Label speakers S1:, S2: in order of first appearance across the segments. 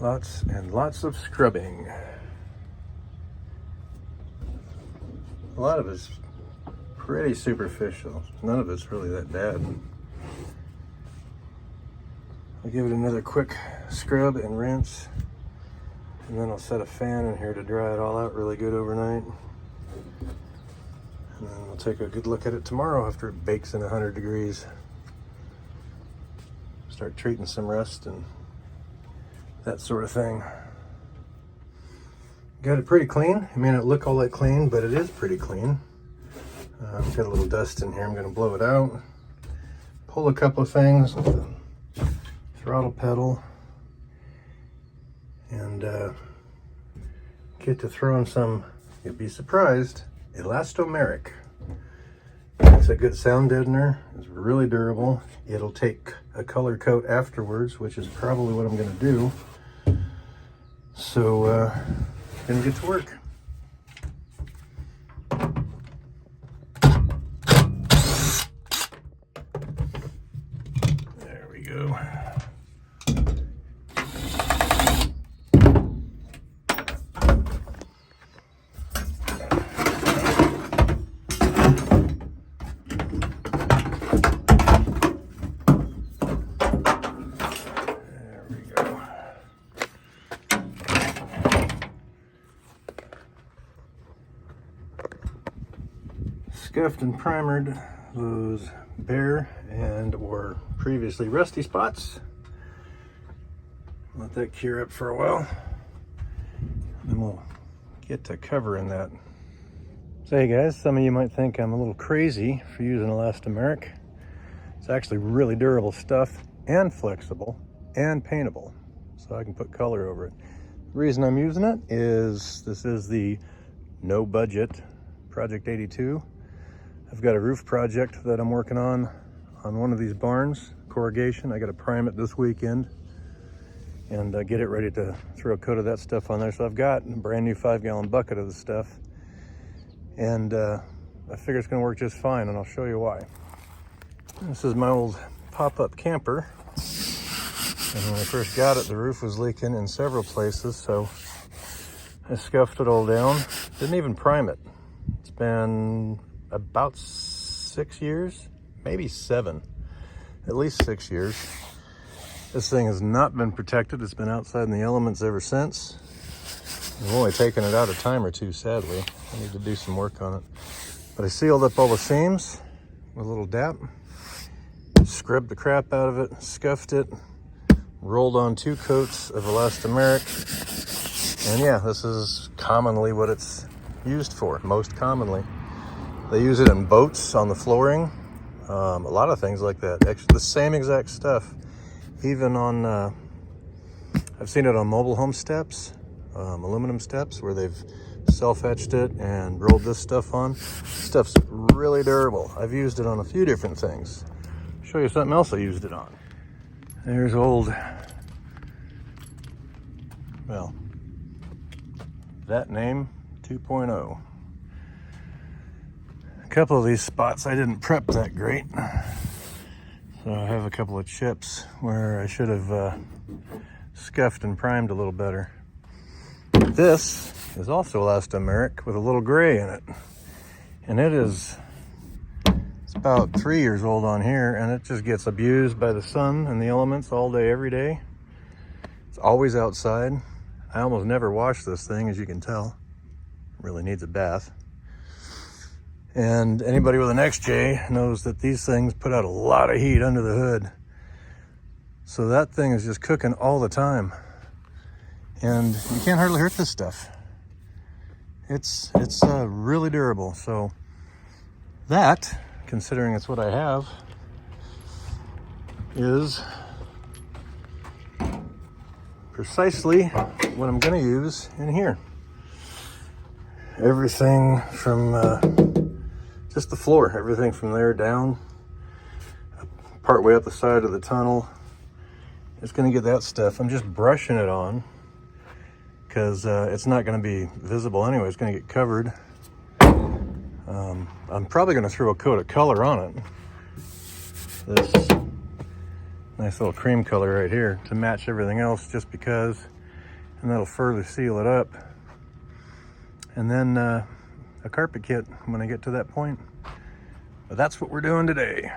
S1: Lots and lots of scrubbing. A lot of it's pretty superficial. None of it's really that bad. I'll give it another quick scrub and rinse, and then I'll set a fan in here to dry it all out really good overnight. And then we'll take a good look at it tomorrow after it bakes in 100 degrees. Start treating some rust and that sort of thing. Got it pretty clean. It may not look all that clean, but it is pretty clean. Got a little dust in here. I'm going to blow it out. Pull a couple of things with the throttle pedal, and get to throwing some, you'd be surprised, Elastomeric. It's a good sound deadener. It's really durable. It'll take a color coat afterwards, which is probably what I'm going to do. So, gonna get to work. There we go. Scuffed and primered those bare and or previously rusty spots. Let that cure up for a while. Then we'll get to covering that. So hey guys, some of you might think I'm a little crazy for using Elastomeric. It's actually really durable stuff and flexible and paintable. So I can put color over it. The reason I'm using it is this is the no budget Project 82. I've got a roof project that I'm working on one of these barns, corrugation. I got to prime it this weekend and get it ready to throw a coat of that stuff on there. So I've got a brand new 5-gallon bucket of the stuff, and I figure it's going to work just fine, and I'll show you why. This is my old pop-up camper, and when I first got it, the roof was leaking in several places, so I scuffed it all down. Didn't even prime it. It's been about 6 years, maybe 7, at least 6 years. This thing has not been protected. It's been outside in the elements ever since. I've only taken it out a time or two, sadly. I need to do some work on it. But I sealed up all the seams with a little dap, scrubbed the crap out of it, scuffed it, rolled on 2 coats of Elastomeric. And yeah, this is commonly what it's used for, most commonly. They use it in boats, on the flooring, a lot of things like that. Actually, the same exact stuff, even on, I've seen it on mobile home steps, aluminum steps, where they've self-etched it and rolled this stuff on. Stuff's really durable. I've used it on a few different things. I'll show you something else I used it on. There's old, well, that name 2.0. A couple of these spots I didn't prep that great, so I have a couple of chips where I should have scuffed and primed a little better. This is also Elastomeric with a little gray in it, and it's about 3 years old on here, and it just gets abused by the sun and the elements all day, every day. It's always outside. I almost never wash this thing, as you can tell. It really needs a bath. And anybody with an XJ knows that these things put out a lot of heat under the hood. So that thing is just cooking all the time. And you can't hardly hurt this stuff. It's really durable. So that, considering it's what I have, is precisely what I'm going to use in here. Everything from just the floor, everything from there down, part way up the side of the tunnel. It's going to get that stuff. I'm just brushing it on because it's not going to be visible anyway. It's going to get covered. I'm probably going to throw a coat of color on it. This nice little cream color right here to match everything else, just because and that'll further seal it up. And then a carpet kit when I get to that point. But that's what we're doing today.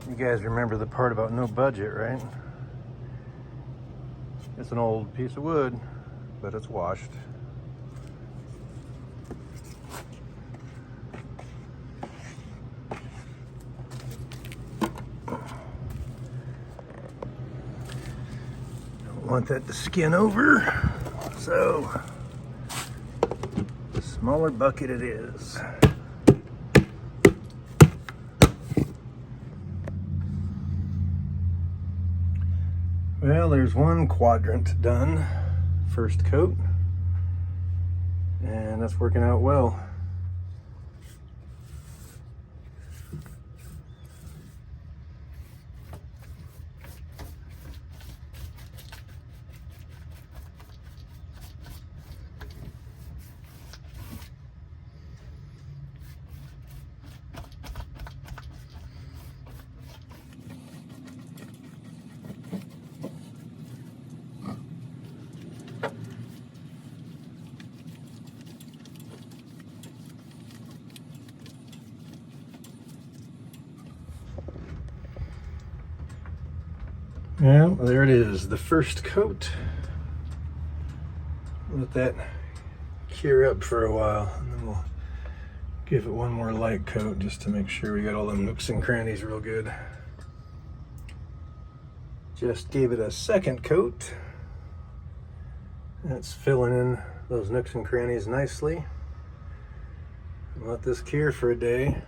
S1: You guys remember the part about no budget, right? It's an old piece of wood, but it's washed. Don't want that to skin over, so a smaller bucket it is. Well, there's one quadrant done, first coat, and that's working out well. Yeah, well, there it is, the first coat. Let that cure up for a while, and then we'll give it one more light coat just to make sure we got all them nooks and crannies real good. Just gave it a second coat. That's filling in those nooks and crannies nicely. Let this cure for a day.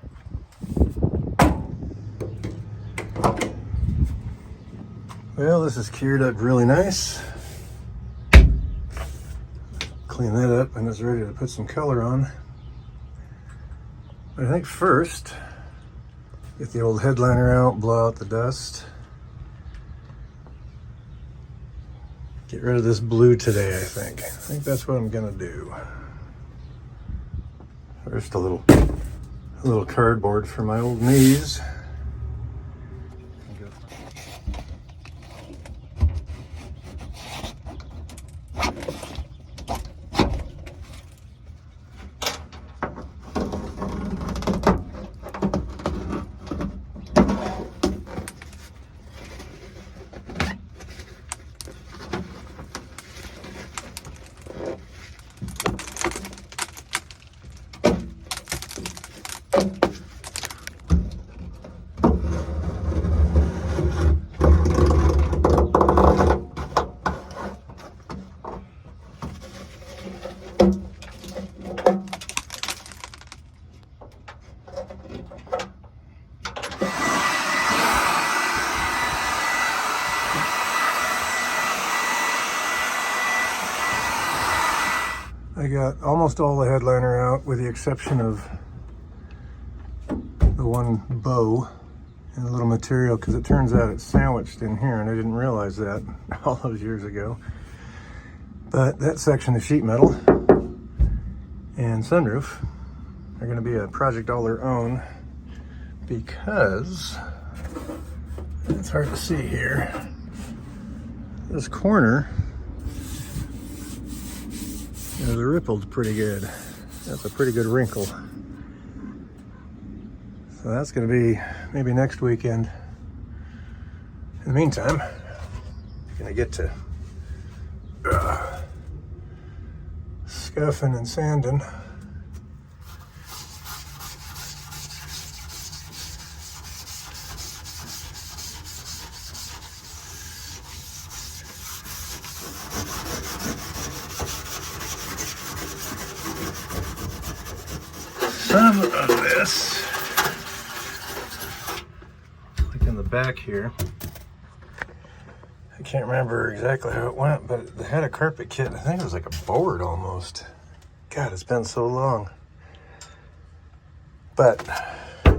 S1: Well, this is cured up really nice. Clean that up and it's ready to put some color on. But I think first, get the old headliner out, blow out the dust. Get rid of this blue today, I think. I think that's what I'm gonna do. First, a little cardboard for my old knees. I got almost all the headliner out with the exception of the one bow and a little material, because it turns out it's sandwiched in here and I didn't realize that all those years ago. But that section of sheet metal and sunroof are going to be a project all their own, because it's hard to see here. This corner the ripple's pretty good. That's a pretty good wrinkle. So that's going to be maybe next weekend. In the meantime, I'm going to get to scuffing and sanding. Some of this, like in the back here, I can't remember exactly how it went, but it had a carpet kit. I think it was like a board almost. God, it's been so long. But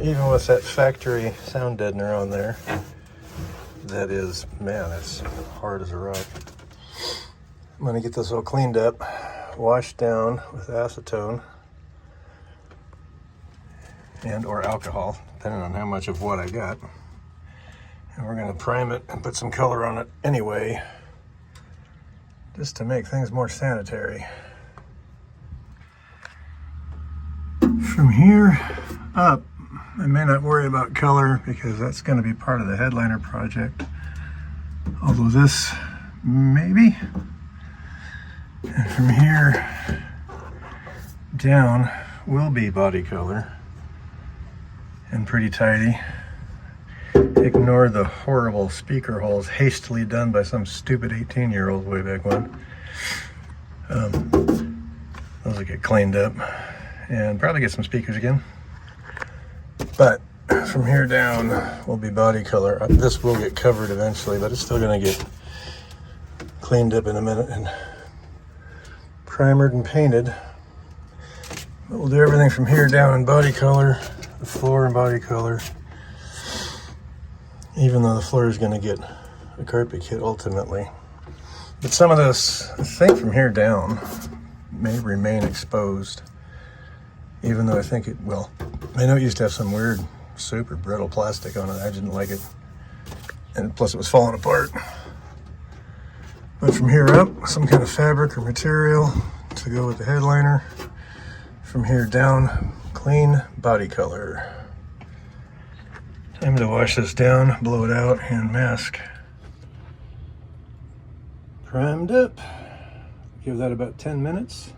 S1: even with that factory sound deadener on there, that is, man, it's hard as a rock. I'm gonna get this all cleaned up, washed down with acetone and or alcohol, depending on how much of what I got. And we're gonna prime it and put some color on it anyway, just to make things more sanitary. From here up, I may not worry about color because that's going to be part of the headliner project. Although this, maybe. And from here down will be body color and pretty tidy. Ignore the horrible speaker holes hastily done by some stupid 18-year-old way back when. Those will get cleaned up and probably get some speakers again. But from here down will be body color. This will get covered eventually, but it's still going to get cleaned up in a minute and primered and painted. But we'll do everything from here down in body color, the floor in body color, even though the floor is going to get a carpet kit ultimately. But some of this, I think from here down, may remain exposed, even though I think it will. I know it used to have some weird, super brittle plastic on it. I didn't like it. And plus it was falling apart. But from here up, some kind of fabric or material to go with the headliner. From here down, clean body color. Time to wash this down, blow it out, and mask. Primed up. Give that about 10 minutes.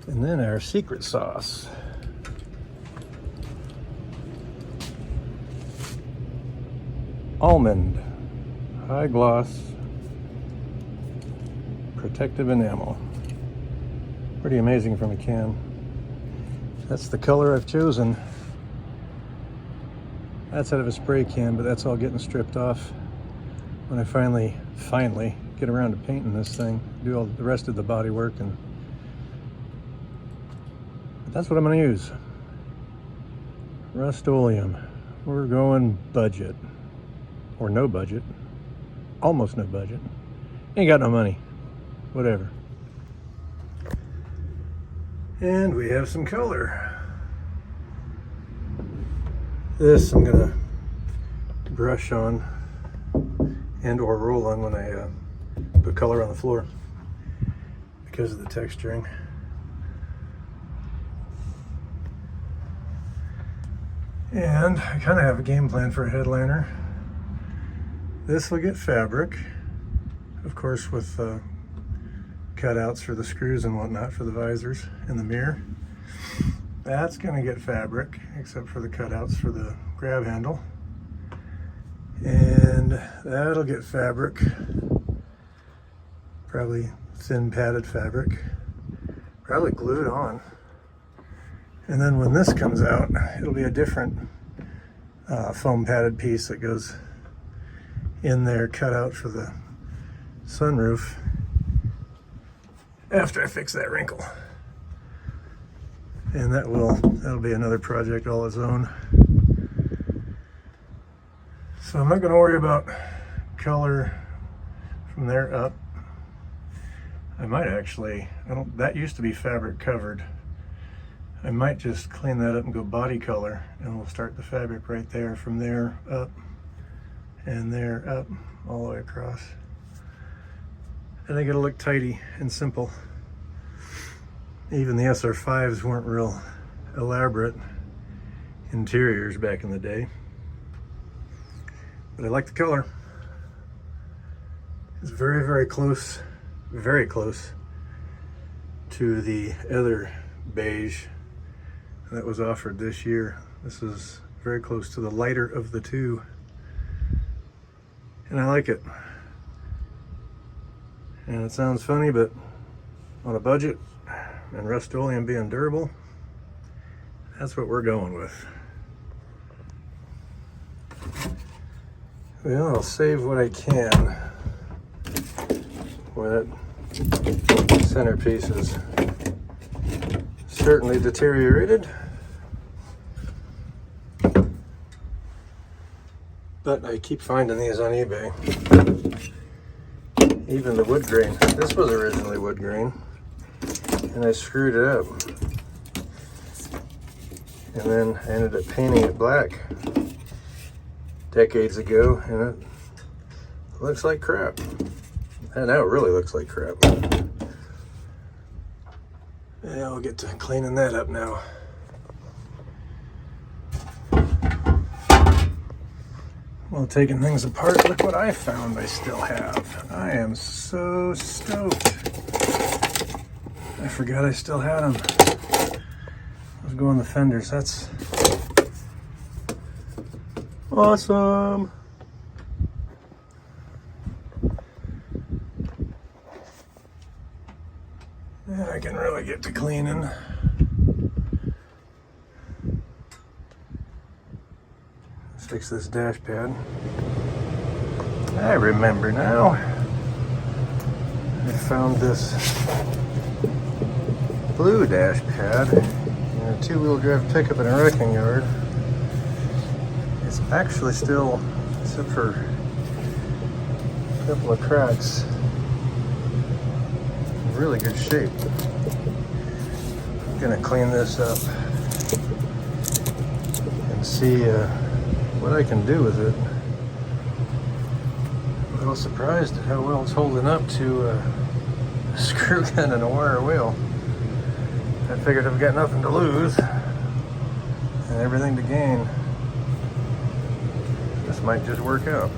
S1: And then our secret sauce. Almond, high gloss, protective enamel. Pretty amazing from a can. That's the color I've chosen. That's out of a spray can, but that's all getting stripped off when I finally get around to painting this thing, do all the rest of the body work, and that's what I'm going to use. Rust-Oleum. We're going budget. Or no budget. Almost no budget. Ain't got no money. Whatever. And we have some color. This I'm going to brush on and or roll on when I put color on the floor because of the texturing. And I kind of have a game plan for a headliner. This will get fabric, of course, with cutouts for the screws and whatnot for the visors and the mirror. That's going to get fabric, except for the cutouts for the grab handle. And that'll get fabric, probably thin padded fabric, probably glued on. And then when this comes out, it'll be a different foam padded piece that goes in there, cut out for the sunroof after I fix that wrinkle. And that'll be another project all its own. So I'm not going to worry about color from there up. I might actually, that used to be fabric covered. I might just clean that up and go body color, and we'll start the fabric right there, from there up and there up, all the way across. I think it'll look tidy and simple. Even the SR5s weren't real elaborate interiors back in the day. But I like the color. It's very, very close to the other beige that was offered this year. This is very close to the lighter of the two. And I like it. And it sounds funny, but on a budget and Rust-Oleum being durable, that's what we're going with. Well, I'll save what I can when that centerpiece is certainly deteriorated. But I keep finding these on eBay. Even the wood grain. This was originally wood grain, and I screwed it up. And then I ended up painting it black decades ago, and it looks like crap. And now it really looks like crap. Yeah, I'll get to cleaning that up now. Well, taking things apart, look what I found I still have. I am so stoked. I forgot I still had them. Let's go on the fenders. That's awesome. And I can really get to cleaning. Let's fix this dash pad. I remember now. I found this blue dash pad in a two-wheel drive pickup in a wrecking yard. It's actually still, except for a couple of cracks, in really good shape. I'm gonna clean this up and see what I can do with it. I'm a little surprised at how well it's holding up to a screw gun and a wire wheel. I figured I've got nothing to lose and everything to gain. This might just work out.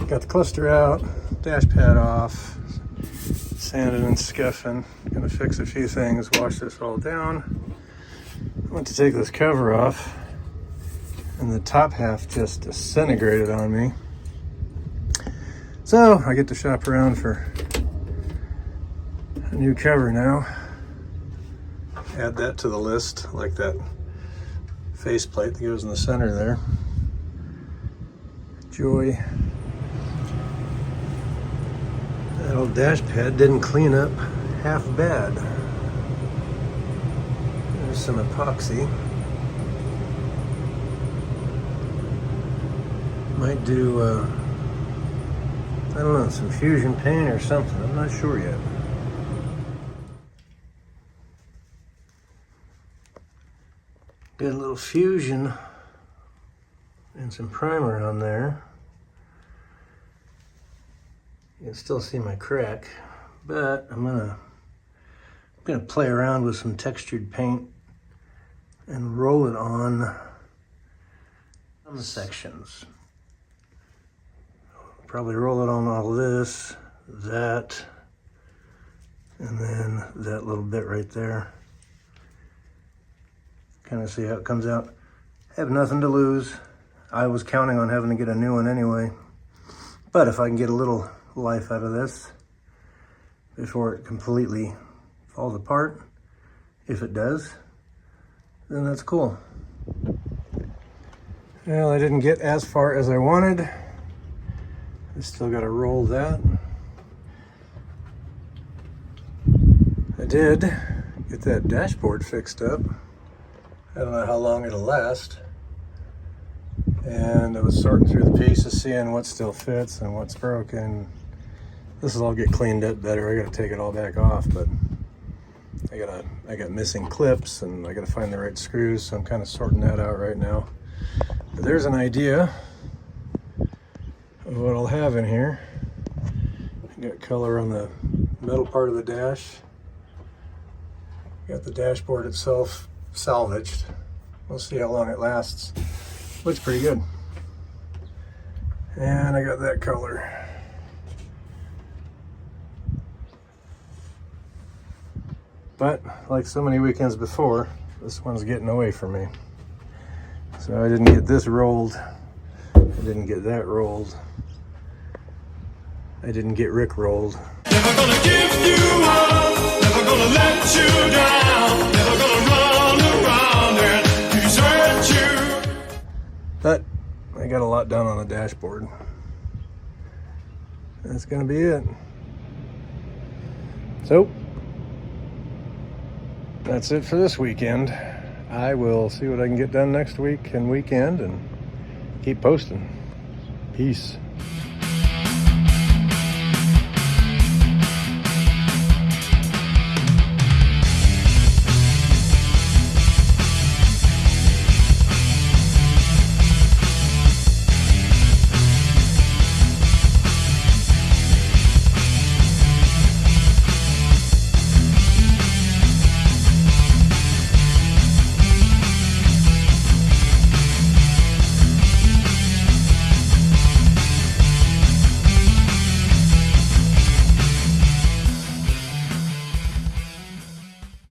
S1: Got the cluster out, dash pad off, sanding and scuffing. Gonna fix a few things, wash this all down. I went to take this cover off, and the top half just disintegrated on me. So I get to shop around for a new cover now. Add that to the list, like that faceplate that goes in the center there. Joy. That old dash pad didn't clean up half bad. There's some epoxy. Might do, I don't know, some fusion paint or something. I'm not sure yet. Got a little fusion and some primer on there. You can still see my crack, but I'm gonna play around with some textured paint and roll it on some sections. Probably roll it on all this, that, and then that little bit right there. Kind of see how it comes out. Have nothing to lose. I was counting on having to get a new one anyway, but if I can get a little life out of this before it completely falls apart, if it does, then that's cool. Well, I didn't get as far as I wanted. I still got to roll that. I did get that dashboard fixed up. I don't know how long it'll last. And I was sorting through the pieces, seeing what still fits and what's broken. This will all get cleaned up better. I gotta take it all back off, but I got missing clips and I gotta find the right screws, so I'm kind of sorting that out right now. But there's an idea of what I'll have in here. I got color on the metal part of the dash. Got the dashboard itself salvaged. We'll see how long it lasts. Looks pretty good. And I got that color. But like so many weekends before, this one's getting away from me. So I didn't get this rolled. I didn't get that rolled. I didn't get Rick rolled.
S2: Never gonna give you up, never gonna let you down, never gonna run around and desert you.
S1: But I got a lot done on the dashboard. That's gonna be it. So that's it for this weekend. I will see what I can get done next week and weekend and keep posting. Peace.